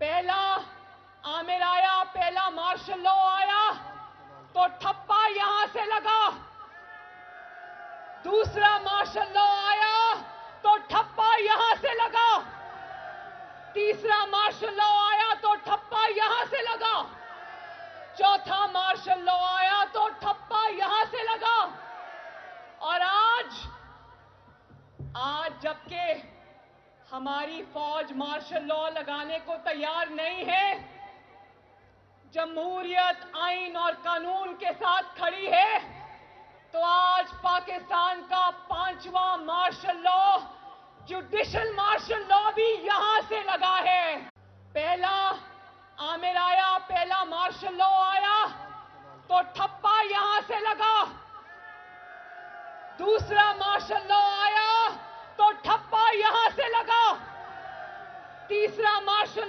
پہلا آمر آیا، پہلا مارشل لا آیا تو ٹھپا یہاں سے لگا. دوسرا مارشل لا آیا تو ٹھپا یہاں سے لگا. تیسرا مارشل لا آیا تو ٹھپا یہاں سے لگا. چوتھا مارشل لا آیا تو ٹھپا یہاں سے لگا. اور آج جبکہ ہماری فوج مارشل لا لگانے کو تیار نہیں ہے، جمہوریت آئین اور قانون کے ساتھ کھڑی ہے، تو آج پاکستان کا 5واں martial law, judicial martial law بھی یہاں سے لگا ہے. پہلا آمر آیا، پہلا مارشل لا آیا تو ٹھپا یہاں سے لگا. دوسرا مارشل لا آیا تو ٹھپا یہاں سے لگا. تیسرا مارشل